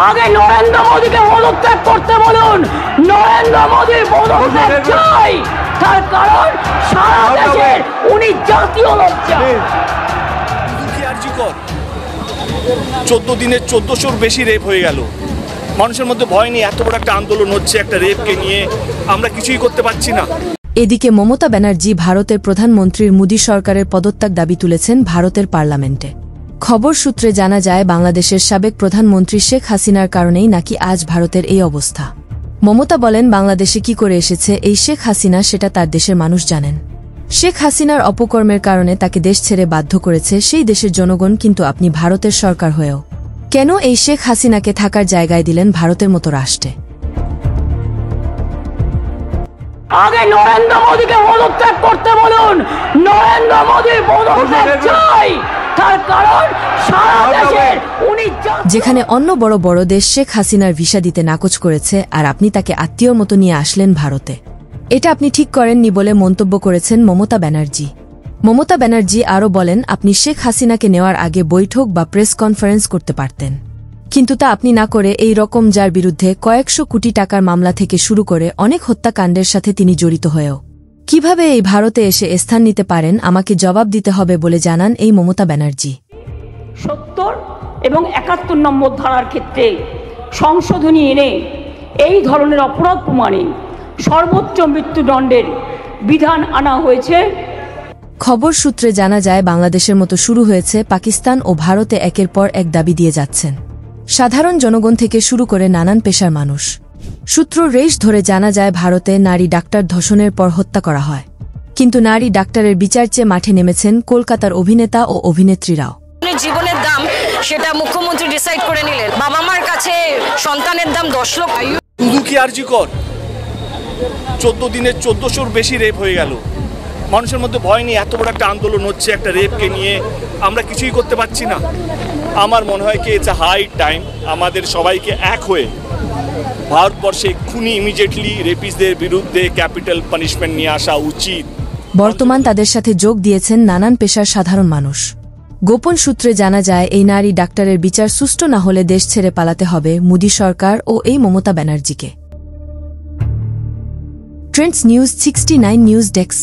আগে নরেন্দ্র মোদীকে পদত্যাগ করতে বলুন। নরেন্দ্র মোদীর পদত্যাগ চাই, তার কারণ সারা দেশের উনি জাতীয় লজ্জা। 14 দিনে 1400-র বেশি রেপ হয়ে গেল। মানুষের মধ্যে ভয় নেই, এত বড় একটা আন্দোলন হচ্ছে একটা রেপকে নিয়ে, আমরা কিছুই করতে পারছি না। এদিকে মমতা ব্যানার্জি ভারতের প্রধানমন্ত্রীর মোদী সরকারের পদত্যাগ দাবি তুলেছেন ভারতের পার্লামেন্টে। খবর সূত্রে জানা যায় বাংলাদেশের সাবেক প্রধানমন্ত্রী শেখ হাসিনার কারণেই নাকি আজ ভারতের এই অবস্থা। মমতা বলেন, বাংলাদেশে কি করে এসেছে এই শেখ হাসিনা সেটা তার দেশের মানুষ জানেন। শেখ হাসিনার অপকর্মের কারণে তাকে দেশ ছেড়ে বাধ্য করেছে সেই দেশের জনগণ, কিন্তু আপনি ভারতের সরকার হয়েও কেন এই শেখ হাসিনাকে থাকার জায়গায় দিলেন ভারতের মতো রাষ্ট্রে? আগে নরেন্দ্র মোদীকে পদত্যাগ করতে বলুন। নরেন্দ্র মোদীর পদত্যাগ চাই, তার কারণ সারা দেশের উনি যেখানে অন্য বড় বড় দেশ শেখ হাসিনার ভিসা দিতে নাকচ করেছে, আর আপনি তাকে আত্মীয়র মতো নিয়ে আসলেন ভারতে। এটা আপনি ঠিক করেননি বলে মন্তব্য করেছেন মমতা ব্যানার্জি। মমতা ব্যানার্জি আরও বলেন, আপনি শেখ হাসিনাকে নেওয়ার আগে বৈঠক বা প্রেস কনফারেন্স করতে পারতেন, কিন্তু তা আপনি না করে এই রকম যার বিরুদ্ধে কয়েকশো কোটি টাকার মামলা থেকে শুরু করে অনেক হত্যাকাণ্ডের সাথে তিনি জড়িত হয়েও কিভাবে এই ভারতে এসে স্থান নিতে পারেন আমাকে জবাব দিতে হবে বলে জানান এই মমতা ব্যানার্জি। 70 এবং 71 নম্বর ধারার ক্ষেত্রে সংশোধনী এনে এই ধরনের অপরাধ প্রমাণে সর্বোচ্চ মৃত্যুদণ্ডের বিধান আনা হয়েছে। খবর সূত্রে জানা যায় বাংলাদেশের মতো শুরু হয়েছে পাকিস্তান ও ভারতে একের পর এক দাবি দিয়ে যাচ্ছেন সাধারণ জনগণ থেকে শুরু করে নানান পেশার মানুষ। সূত্র রেশ ধরে জানা যায় ভারতে নারী ডাক্তার ধর্ষণের পর হত্যা করা হয়, কিন্তু নারী ডাক্তারের বিচার চেয়ে মাঠে নেমেছেন কলকাতার অভিনেতা ও অভিনেত্রীরাও। জীবনের দাম সেটা মুখ্যমন্ত্রী ডিসাইড করে নিলেন। বাবা মার কাছে সন্তানের দাম 10 লক্ষ। শুধু কি আরজি কর, 14 দিনে 1400-র বেশি রেপ হয়ে গেল। মানুষের মধ্যে ভয় নেই, এত বড় একটা আন্দোলন হচ্ছে একটা রেপকে নিয়ে, আমরা কিছুই করতে পারছি না। আমার মনে হয় কি ইটস আ হাই টাইম আমাদের সবাইকে এক হয়ে ভারতবর্ষে খুনি ইমিডিয়েটলি রেপিসদের বিরুদ্ধে ক্যাপিটাল পানিশমেন্ট নিয়ে আসা উচিত। বর্তমান তাদের সাথে যোগ দিয়েছেন নানান পেশার সাধারণ মানুষ। গোপন সূত্রে জানা যায় এই নারী ডাক্তারের বিচার সুষ্ঠু না হলে দেশ ছেড়ে পালাতে হবে মোদী সরকার ও এই মমতা ব্যানার্জিকে। Trends news 69 news desk.